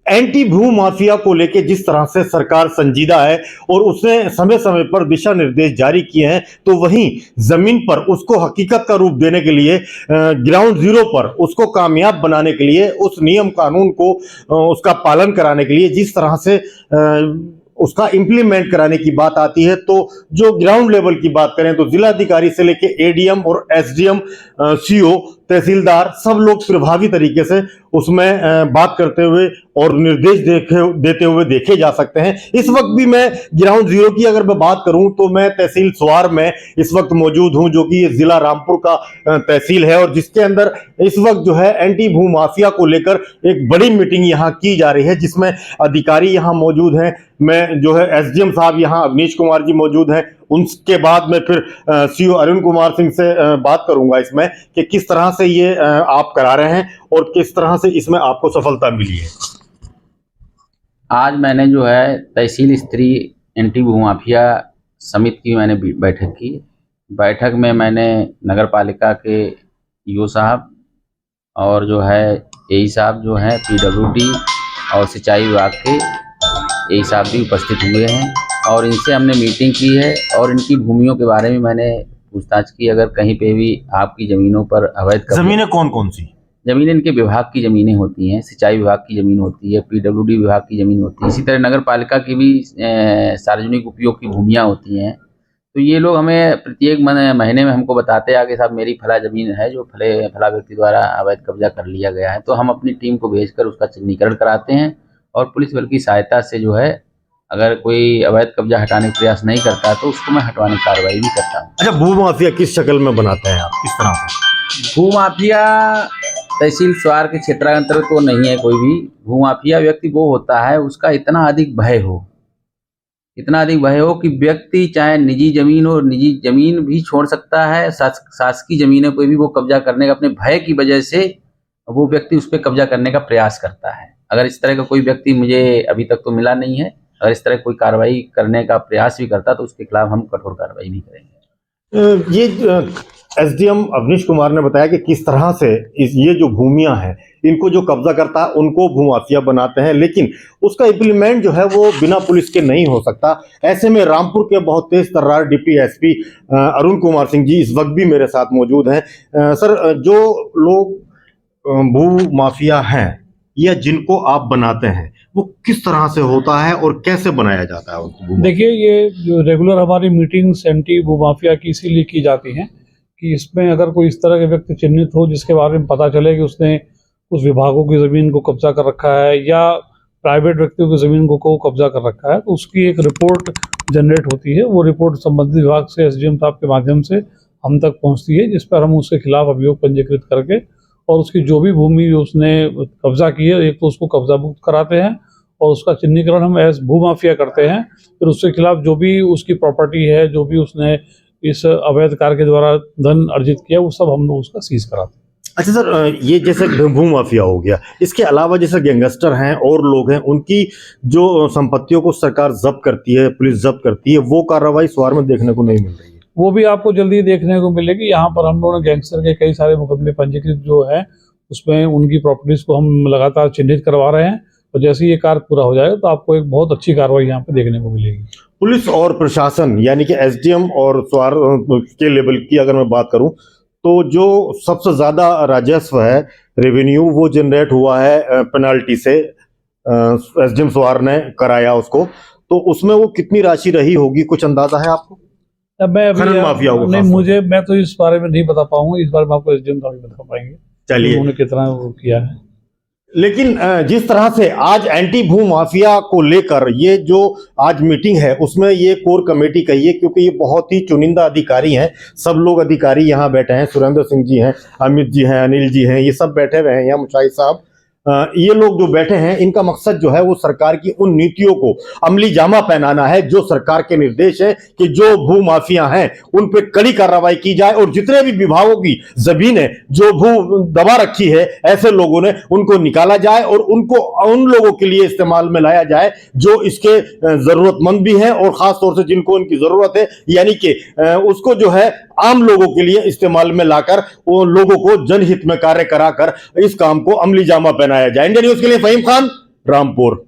Anti भू mafia को लेकर जिस तरह से सरकार संजीदा है और उसने समय समय पर दिशा निर्देश जारी किए हैं, तो वहीं जमीन पर उसको हकीकत का रूप देने के लिए, ग्राउंड जीरो पर उसको कामयाब बनाने के लिए, उस नियम कानून को उसका पालन कराने के लिए जिस तरह से उसका इंप्लीमेंट कराने की बात आती है, तो जो ग्राउंड लेवल की बात करें तो जिलाधिकारी से लेकर एडीएम और एसडीएम, सीओ, तहसीलदार, सब लोग प्रभावी तरीके से उसमें बात करते हुए और निर्देश देते हुए देखे जा सकते हैं। इस वक्त भी मैं ग्राउंड जीरो की अगर मैं बात करूं तो मैं तहसील स्वार में इस वक्त मौजूद हूं, जो कि ये जिला रामपुर का तहसील है और जिसके अंदर इस वक्त जो है एंटी भू माफिया को लेकर एक बड़ी मीटिंग यहां की जा रही है, जिसमें अधिकारी यहां मौजूद हैं। मैं जो है एसडीएम साहब यहां अवनीश कुमार जी मौजूद हैं, उनके बाद में फिर सीओ अरुण कुमार सिंह से बात करूंगा इसमें कि किस तरह से ये आप करा रहे हैं और किस तरह से इसमें आपको सफलता मिली है। आज मैंने जो है तहसील स्तरीय एंटी भू माफिया समिति की मैंने बैठक की। बैठक में मैंने नगर पालिका के ईओ साहब और जो है एई साहब जो है पीडब्ल्यूडी और सिंचाई विभाग के एई साहब भी उपस्थित हुए हैं और इनसे हमने मीटिंग की है और इनकी भूमियों के बारे में मैंने पूछताछ की। अगर कहीं पे भी आपकी ज़मीनों पर अवैध ज़मीनें कौन कौन सी? ज़मीनें इनके विभाग की ज़मीनें होती हैं, सिंचाई विभाग की ज़मीन होती है, पीडब्ल्यूडी विभाग की ज़मीन होती है, इसी तरह नगर पालिका की भी सार्वजनिक उपयोग की भूमियाँ होती हैं। तो ये लोग हमें प्रत्येक महीने में हमको बताते हैं कि साहब मेरी फला ज़मीन है जो फला व्यक्ति द्वारा अवैध कब्जा कर लिया गया है। तो हम अपनी टीम को भेजकर उसका चिन्हीकरण कराते हैं और पुलिस बल की सहायता से जो है अगर कोई अवैध कब्जा हटाने का प्रयास नहीं करता तो उसको मैं हटवाने की कार्रवाई भी करता हूँ। अच्छा, भू माफिया किस शक्ल में बनाते हैं आप, किस तरह से? भू माफिया तहसील स्वार के क्षेत्रांतर्गत तो नहीं है कोई भी। भू माफिया व्यक्ति वो होता है उसका इतना अधिक भय हो कि व्यक्ति चाहे निजी जमीन हो, निजी जमीन भी छोड़ सकता है, शासकीय जमीनों पर भी वो कब्जा करने का अपने भय की वजह से वो व्यक्ति उस पर कब्जा करने का प्रयास करता है। अगर इस तरह का कोई व्यक्ति मुझे अभी तक तो मिला नहीं है, अगर इस तरह कोई कार्रवाई करने का प्रयास भी करता तो उसके खिलाफ हम कठोर कार्रवाई भी करेंगे। ये एसडीएम अवनीश कुमार ने बताया कि किस तरह से ये जो भूमियां हैं इनको जो कब्जा करता है उनको भू माफिया बनाते हैं, लेकिन उसका इंप्लीमेंट जो है वो बिना पुलिस के नहीं हो सकता। ऐसे में रामपुर के बहुत तेज तर्रार डीपीएसपी अरुण कुमार सिंह जी इस वक्त भी मेरे साथ मौजूद हैं। सर, जो लोग भू माफिया हैं या जिनको आप बनाते हैं वो किस तरह से होता है और कैसे बनाया जाता है? देखिए, ये जो रेगुलर हमारी मीटिंग्स एंटी भू माफिया की इसीलिए की जाती हैं कि इसमें अगर कोई इस तरह के व्यक्ति चिन्हित हो जिसके बारे में पता चले कि उसने उस विभागों की ज़मीन को कब्जा कर रखा है या प्राइवेट व्यक्तियों की ज़मीन को कब्जा कर रखा है, तो उसकी एक रिपोर्ट जनरेट होती है। वो रिपोर्ट संबंधित विभाग से एसडीएम साहब के माध्यम से हम तक पहुँचती है, जिस पर हम उसके खिलाफ अभियोग पंजीकृत करके और उसकी जो भी भूमि उसने कब्जा की है, एक तो उसको कब्जा मुक्त कराते हैं और उसका चिन्हीकरण हम एज भू माफिया करते हैं। फिर उसके खिलाफ जो भी उसकी प्रॉपर्टी है, जो भी उसने इस अवैध कार्य के द्वारा धन अर्जित किया, वो सब हम लोग उसका सीज कराते हैं। अच्छा सर, ये जैसे भू माफिया हो गया, इसके अलावा जैसे गैंगस्टर हैं और लोग हैं, उनकी जो संपत्तियों को सरकार जब्त करती है, पुलिस जब्त करती है, वो कार्रवाई स्वार में देखने को नहीं मिल रही है। वो भी आपको जल्दी देखने को मिलेगी। यहाँ पर हम लोगों ने गैंगस्टर के कई सारे मुकदमे पंजीकृत जो है उसमें उनकी प्रॉपर्टीज को हम लगातार चिन्हित करवा रहे हैं और जैसे ये कार्य पूरा हो जाएगा तो आपको एक बहुत अच्छी कार्रवाई यहाँ पे देखने को मिलेगी। पुलिस और प्रशासन यानी कि एसडीएम और स्वार के लेवल की अगर मैं बात करूं तो जो सबसे ज्यादा राजस्व है, रेवेन्यू, वो जनरेट हुआ है पेनाल्टी से। एसडीएम स्वार ने कराया उसको, तो उसमें वो कितनी राशि रही होगी, कुछ अंदाजा है आपको? मैं माफिया होगा नहीं, मैं तो इस बारे में नहीं बता पाऊंगा। इस बार में आपको एसडीएम साहब बता पाएंगे चलिए उन्होंने कितना वो किया है। लेकिन जिस तरह से आज एंटी भू माफिया को लेकर ये जो आज मीटिंग है उसमें ये कोर कमेटी कही है, क्योंकि ये बहुत ही चुनिंदा अधिकारी हैं। सब लोग अधिकारी यहाँ बैठे हैं, सुरेंद्र सिंह जी हैं, अमित जी हैं, अनिल जी हैं, ये सब बैठे हुए हैं यहाँ, मुशाहिद साहब, ये लोग जो बैठे हैं इनका मकसद जो है वो सरकार की उन नीतियों को अमली जामा पहनाना है जो सरकार के निर्देश है कि जो भू माफिया हैं उन पे कड़ी कार्रवाई की जाए और जितने भी विभागों की जमीनें जो भू दबा रखी है ऐसे लोगों ने उनको निकाला जाए और उनको उन लोगों के लिए इस्तेमाल में लाया जाए जो इसके जरूरतमंद भी हैं और खास तौर से जिनको उनकी जरूरत है, यानी कि उसको जो है आम लोगों के लिए इस्तेमाल में लाकर वो लोगों को जनहित में कार्य कराकर इस काम को अमली जामा पहनाया जाए। इंडिया न्यूज के लिए फहीम खान, रामपुर।